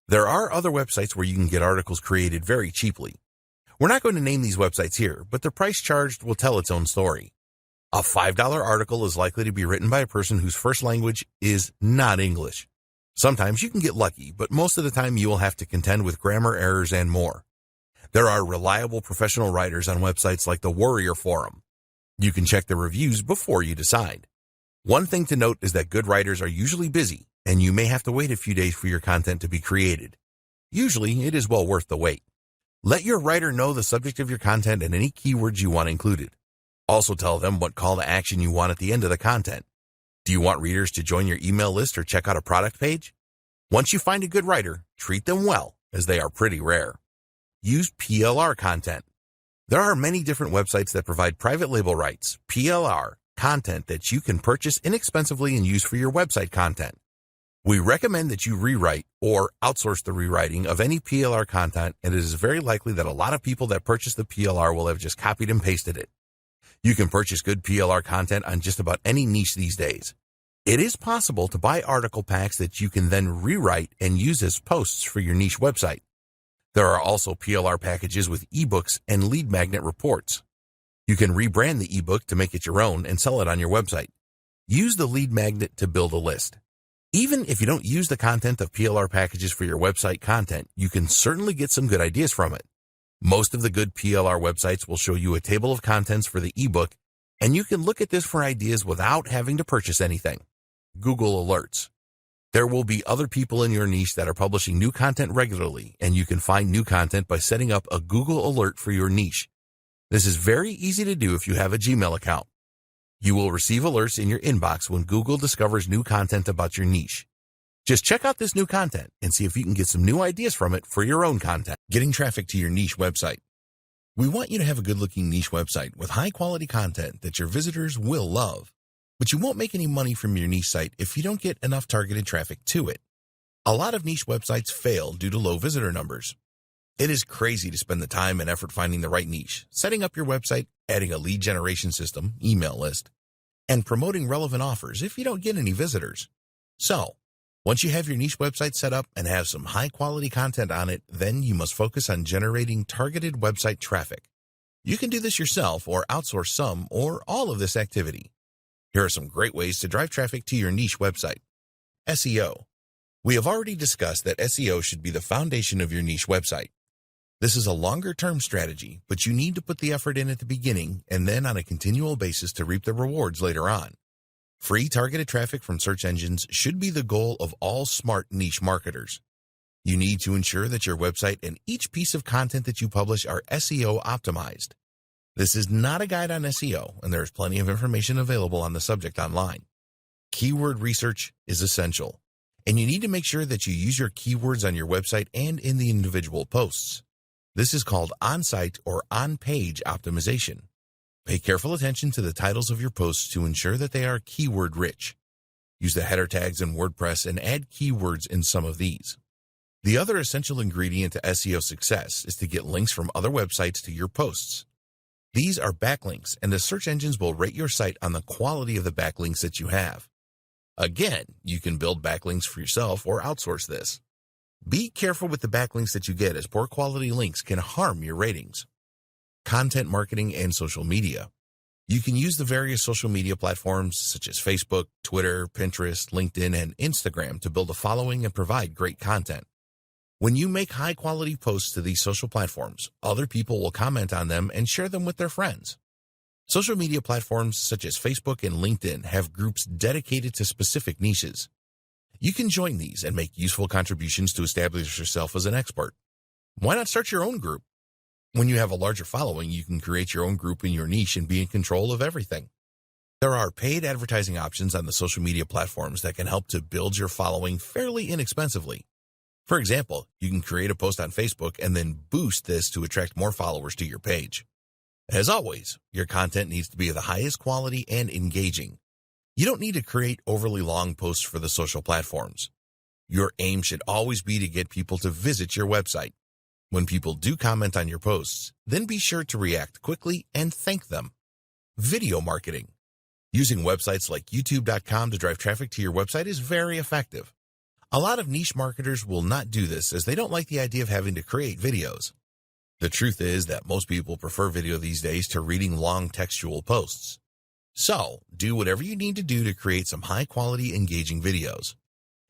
There are other websites where you can get articles created very cheaply. We're not going to name these websites here, but the price charged will tell its own story. A $5 article is likely to be written by a person whose first language is not English. Sometimes you can get lucky, but most of the time you will have to contend with grammar errors and more. There are reliable professional writers on websites like the Warrior Forum. You can check the reviews before you decide. One thing to note is that good writers are usually busy, and you may have to wait a few days for your content to be created. Usually, it is well worth the wait. Let your writer know the subject of your content and any keywords you want included. Also tell them what call to action you want at the end of the content. Do you want readers to join your email list or check out a product page? Once you find a good writer, treat them well, as they are pretty rare. Use PLR content. There are many different websites that provide private label rights, PLR, content that you can purchase inexpensively and use for your website content. We recommend that you rewrite or outsource the rewriting of any PLR content, and it is very likely that a lot of people that purchase the PLR will have just copied and pasted it. You can purchase good PLR content on just about any niche these days. It is possible to buy article packs that you can then rewrite and use as posts for your niche website. There are also PLR packages with ebooks and lead magnet reports. You can rebrand the ebook to make it your own and sell it on your website. Use the lead magnet to build a list. Even if you don't use the content of PLR packages for your website content, you can certainly get some good ideas from it. Most of the good PLR websites will show you a table of contents for the ebook, and you can look at this for ideas without having to purchase anything. Google Alerts. There will be other people in your niche that are publishing new content regularly, and you can find new content by setting up a Google Alert for your niche. This is very easy to do if you have a Gmail account. You will receive alerts in your inbox when Google discovers new content about your niche. Just check out this new content and see if you can get some new ideas from it for your own content. Getting traffic to your niche website. We want you to have a good-looking niche website with high-quality content that your visitors will love. But you won't make any money from your niche site if you don't get enough targeted traffic to it. A lot of niche websites fail due to low visitor numbers. It is crazy to spend the time and effort finding the right niche, setting up your website, adding a lead generation system, email list, and promoting relevant offers if you don't get any visitors. So, once you have your niche website set up and have some high-quality content on it, then you must focus on generating targeted website traffic. You can do this yourself or outsource some or all of this activity. Here are some great ways to drive traffic to your niche website. SEO. We have already discussed that SEO should be the foundation of your niche website. This is a longer-term strategy, but you need to put the effort in at the beginning and then on a continual basis to reap the rewards later on. Free targeted traffic from search engines should be the goal of all smart niche marketers. You need to ensure that your website and each piece of content that you publish are SEO optimized. This is not a guide on SEO, and there is plenty of information available on the subject online. Keyword research is essential, and you need to make sure that you use your keywords on your website and in the individual posts. This is called on-site or on-page optimization. Pay careful attention to the titles of your posts to ensure that they are keyword-rich. Use the header tags in WordPress and add keywords in some of these. The other essential ingredient to SEO success is to get links from other websites to your posts. These are backlinks, and the search engines will rate your site on the quality of the backlinks that you have. Again, you can build backlinks for yourself or outsource this. Be careful with the backlinks that you get, as poor quality links can harm your ratings. Content marketing and social media. You can use the various social media platforms such as Facebook, Twitter, Pinterest, LinkedIn, and Instagram to build a following and provide great content. When you make high-quality posts to these social platforms, other people will comment on them and share them with their friends. Social media platforms such as Facebook and LinkedIn have groups dedicated to specific niches. You can join these and make useful contributions to establish yourself as an expert. Why not start your own group? When you have a larger following, you can create your own group in your niche and be in control of everything. There are paid advertising options on the social media platforms that can help to build your following fairly inexpensively. For example, you can create a post on Facebook and then boost this to attract more followers to your page. As always, your content needs to be of the highest quality and engaging. You don't need to create overly long posts for the social platforms. Your aim should always be to get people to visit your website. When people do comment on your posts, then be sure to react quickly and thank them. Video marketing. Using websites like YouTube.com to drive traffic to your website is very effective. A lot of niche marketers will not do this as they don't like the idea of having to create videos. The truth is that most people prefer video these days to reading long textual posts. So, do whatever you need to do to create some high-quality, engaging videos.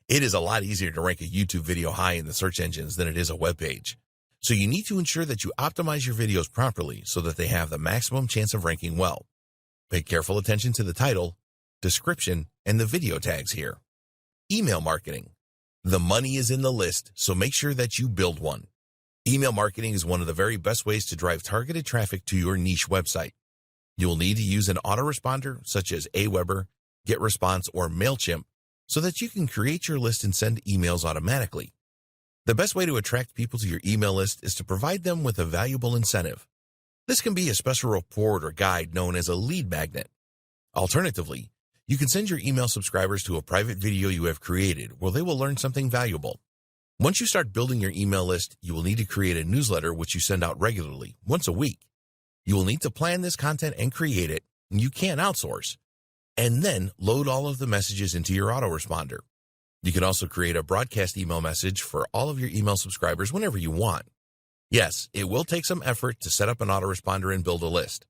It is a lot easier to rank a YouTube video high in the search engines than it is a web page. So you need to ensure that you optimize your videos properly so that they have the maximum chance of ranking well. Pay careful attention to the title, description, and the video tags here. Email marketing. The money is in the list, so make sure that you build one. Email marketing is one of the very best ways to drive targeted traffic to your niche website. You will need to use an autoresponder such as Aweber, GetResponse, or MailChimp so that you can create your list and send emails automatically. The best way to attract people to your email list is to provide them with a valuable incentive. This can be a special report or guide known as a lead magnet. Alternatively, you can send your email subscribers to a private video you have created where they will learn something valuable. Once you start building your email list, you will need to create a newsletter which you send out regularly, once a week. You will need to plan this content and create it, and you can't outsource, and then load all of the messages into your autoresponder. You can also create a broadcast email message for all of your email subscribers whenever you want. Yes, it will take some effort to set up an autoresponder and build a list.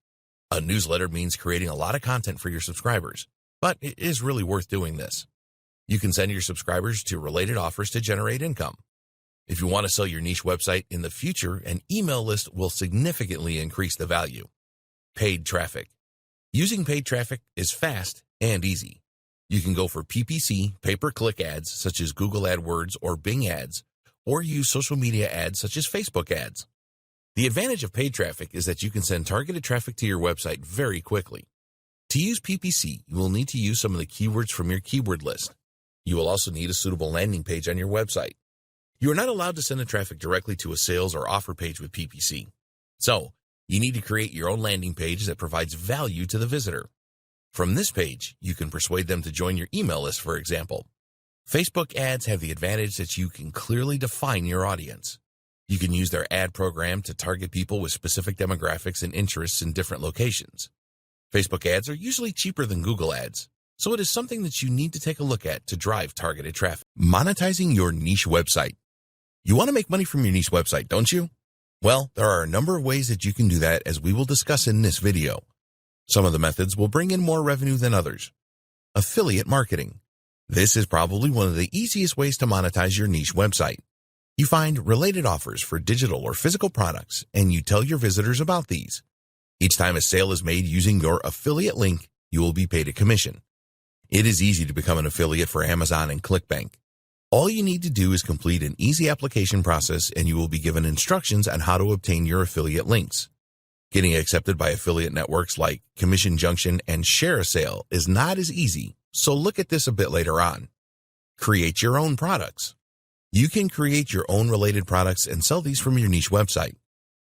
A newsletter means creating a lot of content for your subscribers, but it is really worth doing this. You can send your subscribers to related offers to generate income. If you want to sell your niche website in the future, an email list will significantly increase the value. Paid traffic. Using paid traffic is fast and easy. You can go for PPC, pay-per-click ads such as Google AdWords or Bing ads, or use social media ads such as Facebook ads. The advantage of paid traffic is that you can send targeted traffic to your website very quickly. To use PPC, you will need to use some of the keywords from your keyword list. You will also need a suitable landing page on your website. You are not allowed to send the traffic directly to a sales or offer page with PPC. So, you need to create your own landing page that provides value to the visitor. From this page, you can persuade them to join your email list, for example. Facebook ads have the advantage that you can clearly define your audience. You can use their ad program to target people with specific demographics and interests in different locations. Facebook ads are usually cheaper than Google ads, so it is something that you need to take a look at to drive targeted traffic. Monetizing your niche website. You want to make money from your niche website, don't you? Well, there are a number of ways that you can do that, as we will discuss in this video. Some of the methods will bring in more revenue than others. Affiliate marketing. This is probably one of the easiest ways to monetize your niche website. You find related offers for digital or physical products, and you tell your visitors about these. Each time a sale is made using your affiliate link, you will be paid a commission. It is easy to become an affiliate for Amazon and ClickBank. All you need to do is complete an easy application process, and you will be given instructions on how to obtain your affiliate links. Getting accepted by affiliate networks like Commission Junction and ShareASale is not as easy, so look at this a bit later on. Create your own products. You can create your own related products and sell these from your niche website.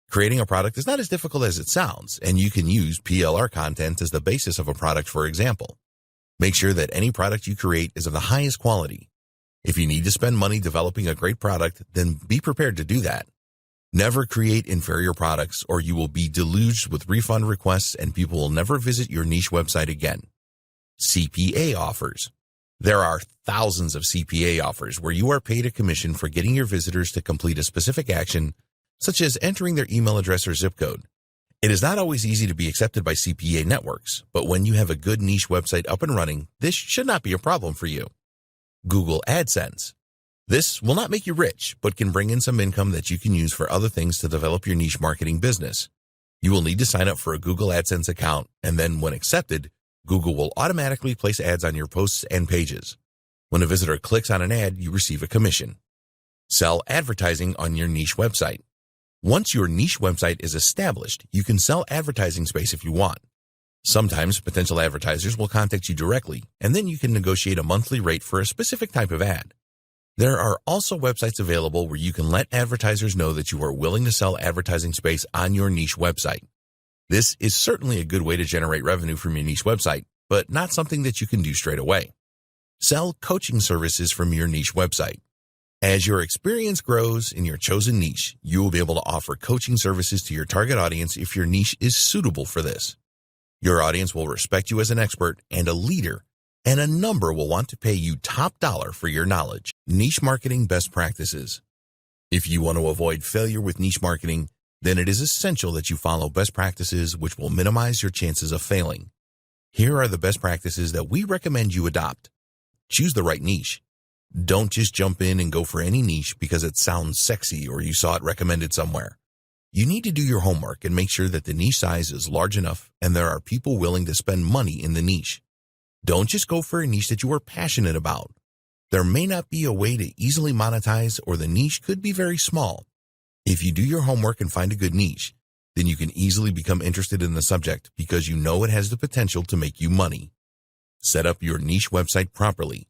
Creating a product is not as difficult as it sounds, and you can use PLR content as the basis of a product, for example. Make sure that any product you create is of the highest quality. If you need to spend money developing a great product, then be prepared to do that. Never create inferior products, or you will be deluged with refund requests and people will never visit your niche website again. CPA offers. There are thousands of CPA offers where you are paid a commission for getting your visitors to complete a specific action, such as entering their email address or zip code. It is not always easy to be accepted by CPA networks, but when you have a good niche website up and running, this should not be a problem for you. Google AdSense. This will not make you rich, but can bring in some income that you can use for other things to develop your niche marketing business. You will need to sign up for a Google AdSense account, and then when accepted, Google will automatically place ads on your posts and pages. When a visitor clicks on an ad, you receive a commission. Sell advertising on your niche website. Once your niche website is established, you can sell advertising space if you want. Sometimes potential advertisers will contact you directly, and then you can negotiate a monthly rate for a specific type of ad. There are also websites available where you can let advertisers know that you are willing to sell advertising space on your niche website. This is certainly a good way to generate revenue from your niche website, but not something that you can do straight away. Sell coaching services from your niche website. As your experience grows in your chosen niche, you will be able to offer coaching services to your target audience if your niche is suitable for this. Your audience will respect you as an expert and a leader, and a number will want to pay you top dollar for your knowledge. Niche marketing best practices. If you want to avoid failure with niche marketing, then it is essential that you follow best practices which will minimize your chances of failing. Here are the best practices that we recommend you adopt. Choose the right niche. Don't just jump in and go for any niche because it sounds sexy or you saw it recommended somewhere. You need to do your homework and make sure that the niche size is large enough and there are people willing to spend money in the niche. Don't just go for a niche that you are passionate about. There may not be a way to easily monetize, or the niche could be very small. If you do your homework and find a good niche, then you can easily become interested in the subject because you know it has the potential to make you money. Set up your niche website properly.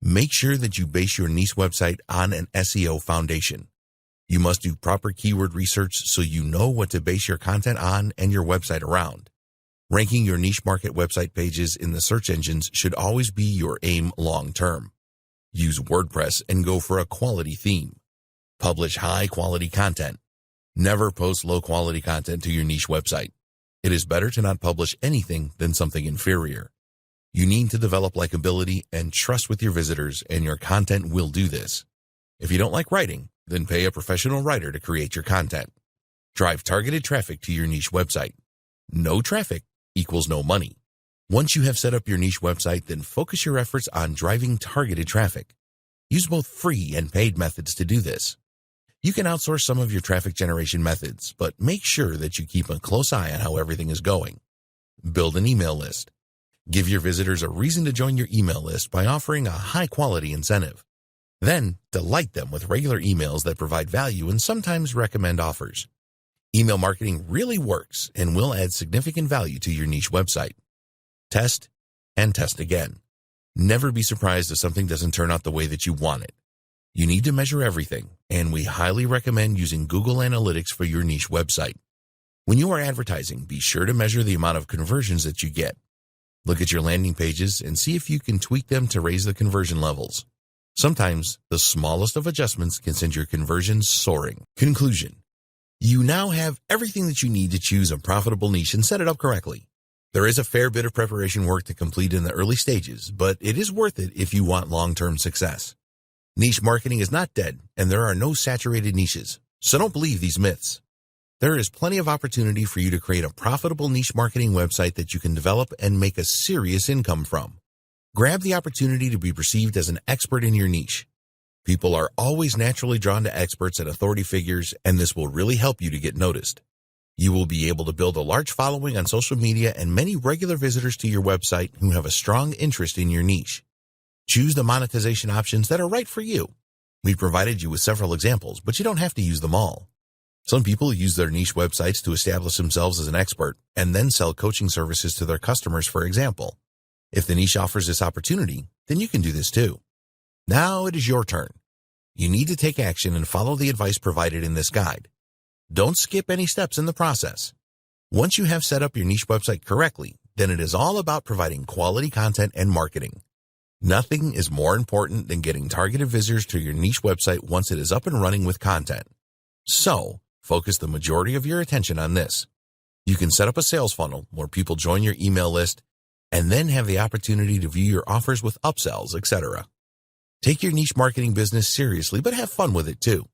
Make sure that you base your niche website on an SEO foundation. You must do proper keyword research so you know what to base your content on and your website around. Ranking your niche market website pages in the search engines should always be your aim long term. Use WordPress and go for a quality theme. Publish high-quality content. Never post low-quality content to your niche website. It is better to not publish anything than something inferior. You need to develop likability and trust with your visitors, and your content will do this. If you don't like writing, then pay a professional writer to create your content. Drive targeted traffic to your niche website. No traffic equals no money. Once you have set up your niche website, then focus your efforts on driving targeted traffic. Use both free and paid methods to do this. You can outsource some of your traffic generation methods, but make sure that you keep a close eye on how everything is going. Build an email list. Give your visitors a reason to join your email list by offering a high-quality incentive. Then, delight them with regular emails that provide value and sometimes recommend offers. Email marketing really works and will add significant value to your niche website. Test and test again. Never be surprised if something doesn't turn out the way that you want it. You need to measure everything, and we highly recommend using Google Analytics for your niche website. When you are advertising, be sure to measure the amount of conversions that you get. Look at your landing pages and see if you can tweak them to raise the conversion levels. Sometimes, the smallest of adjustments can send your conversions soaring. Conclusion. You now have everything that you need to choose a profitable niche and set it up correctly. There is a fair bit of preparation work to complete in the early stages, but it is worth it if you want long-term success. Niche marketing is not dead, and there are no saturated niches, so don't believe these myths. There is plenty of opportunity for you to create a profitable niche marketing website that you can develop and make a serious income from. Grab the opportunity to be perceived as an expert in your niche. People are always naturally drawn to experts and authority figures, and this will really help you to get noticed. You will be able to build a large following on social media and many regular visitors to your website who have a strong interest in your niche. Choose the monetization options that are right for you. We've provided you with several examples, but you don't have to use them all. Some people use their niche websites to establish themselves as an expert and then sell coaching services to their customers, for example. If the niche offers this opportunity, then you can do this too. Now it is your turn. You need to take action and follow the advice provided in this guide. Don't skip any steps in the process. Once you have set up your niche website correctly, then it is all about providing quality content and marketing. Nothing is more important than getting targeted visitors to your niche website once it is up and running with content. So, focus the majority of your attention on this. You can set up a sales funnel where people join your email list and then have the opportunity to view your offers with upsells, etc. Take your niche marketing business seriously, but have fun with it too.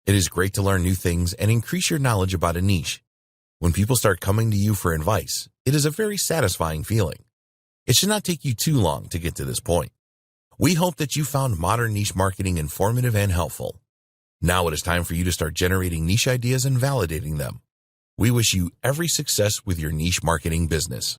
It is great to learn new things and increase your knowledge about a niche. When people start coming to you for advice, it is a very satisfying feeling. It should not take you too long to get to this point. We hope that you found Modern Niche Marketing informative and helpful. Now it is time for you to start generating niche ideas and validating them. We wish you every success with your niche marketing business.